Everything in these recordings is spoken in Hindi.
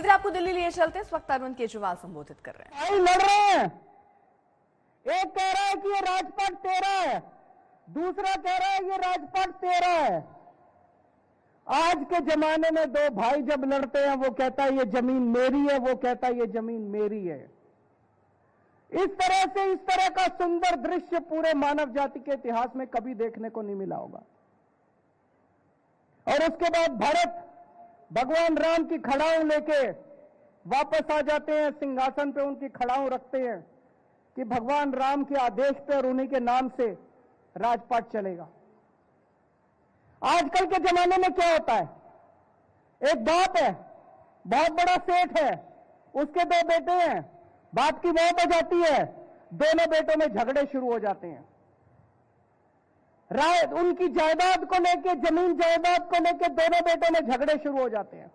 सीधे आपको दिल्ली लिए चलते हैं। इस वक्त अरविंद केजरीवाल संबोधित कर रहे हैं। लड़ रहे हैं। एक कह रहा है कि ये राजपाट तेरा है, दूसरा कह रहा है ये राजपाट तेरा है। आज के जमाने में दो भाई जब लड़ते हैं, वो कहता है ये जमीन मेरी है, वो कहता है ये जमीन मेरी है। इस तरह का सुंदर दृश्य पूरे मानव जाति के इतिहास में कभी देखने को नहीं मिला होगा। और उसके बाद भरत भगवान राम की खड़ाऊ लेके वापस आ जाते हैं, सिंहासन पे उनकी खड़ाऊ रखते हैं कि भगवान राम के आदेश पे और उन्हीं के नाम से राजपाट चलेगा। आजकल के जमाने में क्या होता है, एक बाप है, बहुत बड़ा सेठ है, उसके दो बेटे हैं, बाप की मौत हो जाती है, दोनों बेटों में झगड़े शुरू हो जाते हैं। उनकी जायदाद को लेके, जमीन जायदाद को लेके दोनों बेटों में झगड़े शुरू हो जाते हैं।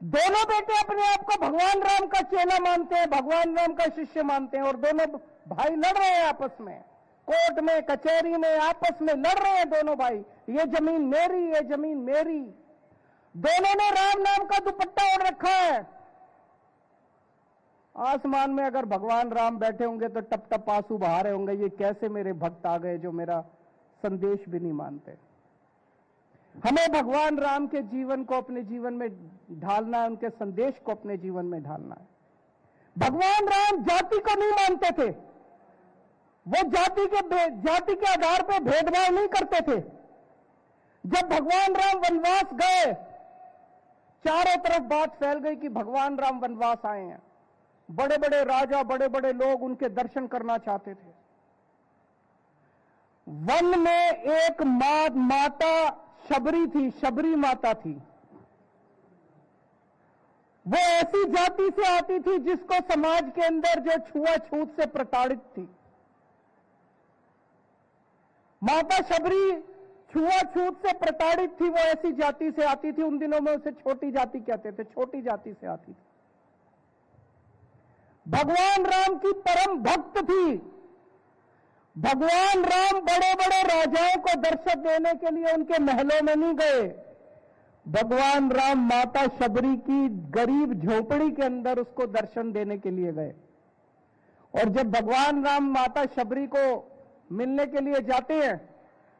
दोनों बेटे अपने आप को भगवान राम का चेला मानते हैं, भगवान राम का शिष्य मानते हैं, और दोनों भाई लड़ रहे हैं आपस में, कोर्ट में, कचहरी में, आपस में लड़ रहे हैं दोनों भाई, ये जमीन मेरी, ये जमीन मेरी। दोनों ने राम नाम का दुपट्टा ओढ़ रखा है। आसमान में अगर भगवान राम बैठे होंगे तो टप टप आंसू बहा रहे होंगे, ये कैसे मेरे भक्त आ गए जो मेरा संदेश भी नहीं मानते। हमें भगवान राम के जीवन को अपने जीवन में ढालना है, उनके संदेश को अपने जीवन में ढालना है। भगवान राम जाति को नहीं मानते थे, वो जाति के आधार पर भेदभाव नहीं करते थे। जब भगवान राम वनवास गए, चारों तरफ बात फैल गई कि भगवान राम वनवास आए हैं। बड़े बड़े राजा, बड़े बड़े लोग उनके दर्शन करना चाहते थे। वन में एक माता शबरी थी, शबरी माता थी। वो ऐसी जाति से आती थी जिसको समाज के अंदर जो छुआछूत से प्रताड़ित थी। माता शबरी छुआछूत से प्रताड़ित थी, वो ऐसी जाति से आती थी। उन दिनों में उसे छोटी जाति कहते थे, छोटी जाति से आती थी। भगवान राम की परम भक्त थी। भगवान राम बड़े बड़े राजाओं को दर्शन देने के लिए उनके महलों में नहीं गए। भगवान राम माता शबरी की गरीब झोपड़ी के अंदर उसको दर्शन देने के लिए गए। और जब भगवान राम माता शबरी को मिलने के लिए जाते हैं,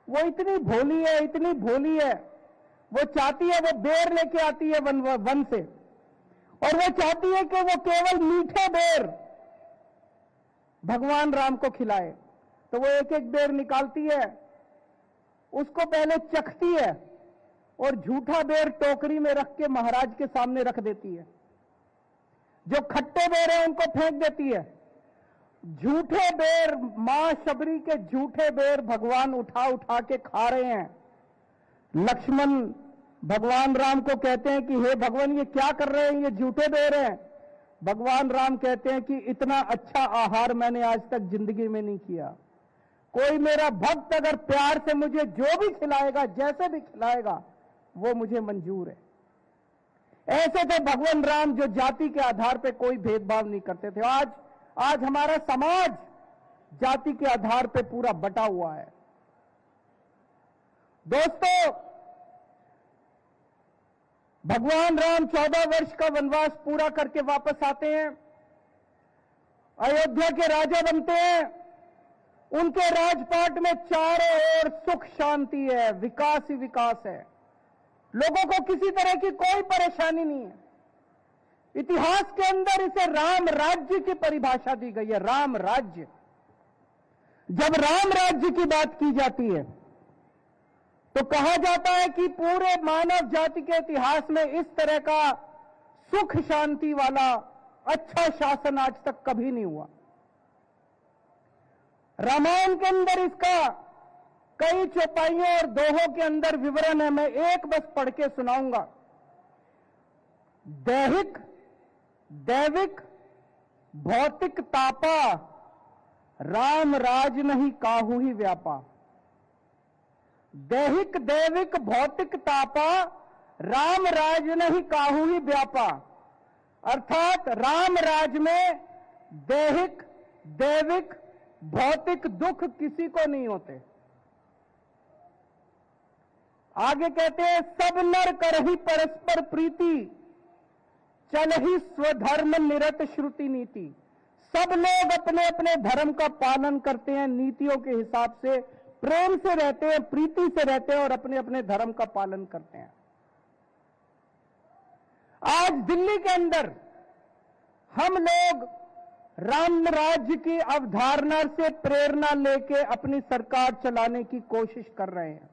वो इतनी भोली है, इतनी भोली है, वो चाहती है, वो बेर लेके आती है वन से, और वो चाहती है कि वो केवल मीठे बेर भगवान राम को खिलाए। तो वो एक एक बेर निकालती है, उसको पहले चखती है और झूठा बेर टोकरी में रख के महाराज के सामने रख देती है। जो खट्टे बेर है उनको फेंक देती है। झूठे बेर, मां शबरी के झूठे बेर भगवान उठा उठा के खा रहे हैं। लक्ष्मण भगवान राम को कहते हैं कि हे भगवान, ये क्या कर रहे हैं, ये झूठे बेर हैं। भगवान राम कहते हैं कि इतना अच्छा आहार मैंने आज तक जिंदगी में नहीं किया। कोई मेरा भक्त अगर प्यार से मुझे जो भी खिलाएगा, जैसे भी खिलाएगा, वो मुझे मंजूर है। ऐसे थे भगवान राम, जो जाति के आधार पे कोई भेदभाव नहीं करते थे। आज हमारा समाज जाति के आधार पे पूरा बटा हुआ है। दोस्तों, भगवान राम 14 वर्ष का वनवास पूरा करके वापस आते हैं, अयोध्या के राजा बनते हैं। उनके राजपाट में चारों ओर सुख शांति है, विकास ही विकास है। लोगों को किसी तरह की कोई परेशानी नहीं है। इतिहास के अंदर इसे राम राज्य की परिभाषा दी गई है, राम राज्य। जब राम राज्य की बात की जाती है तो कहा जाता है कि पूरे मानव जाति के इतिहास में इस तरह का सुख शांति वाला अच्छा शासन आज तक कभी नहीं हुआ। रामायण के अंदर इसका कई चौपाइयों और दोहों के अंदर विवरण है। मैं एक बस पढ़ के सुनाऊंगा। दैविक भौतिक तापा, राम राज नहीं काहू ही व्यापा। दैविक भौतिक तापा, राम राज नहीं काहू ही व्यापा। अर्थात राम राज में दैविक भौतिक दुख किसी को नहीं होते। आगे कहते हैं, सब नर करहि परस्पर प्रीति, चल ही स्वधर्म निरत श्रुति नीति। सब लोग अपने अपने धर्म का पालन करते हैं, नीतियों के हिसाब से प्रेम से रहते हैं, प्रीति से रहते हैं और अपने अपने धर्म का पालन करते हैं। आज दिल्ली के अंदर हम लोग राम राज्य की अवधारणा से प्रेरणा लेके अपनी सरकार चलाने की कोशिश कर रहे हैं।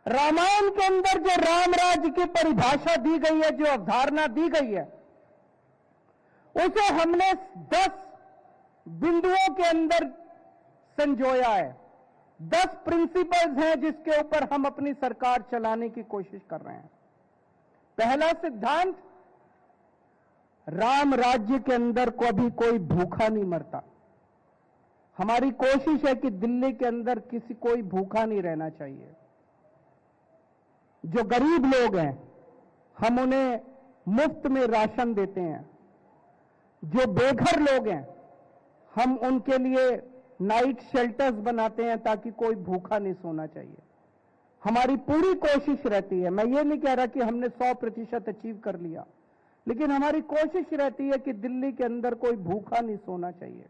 रामायण के अंदर जो राम राज्य की परिभाषा दी गई है, जो अवधारणा दी गई है, उसे हमने 10 बिंदुओं के अंदर संजोया है। 10 प्रिंसिपल्स हैं जिसके ऊपर हम अपनी सरकार चलाने की कोशिश कर रहे हैं। पहला सिद्धांत, राम राज्य के अंदर कभी कोई भूखा नहीं मरता। हमारी कोशिश है कि दिल्ली के अंदर कोई भूखा नहीं रहना चाहिए। जो गरीब लोग हैं हम उन्हें मुफ्त में राशन देते हैं। जो बेघर लोग हैं हम उनके लिए नाइट शेल्टर्स बनाते हैं ताकि कोई भूखा नहीं सोना चाहिए। हमारी पूरी कोशिश रहती है, मैं ये नहीं कह रहा कि हमने 100% अचीव कर लिया, लेकिन हमारी कोशिश रहती है कि दिल्ली के अंदर कोई भूखा नहीं सोना चाहिए।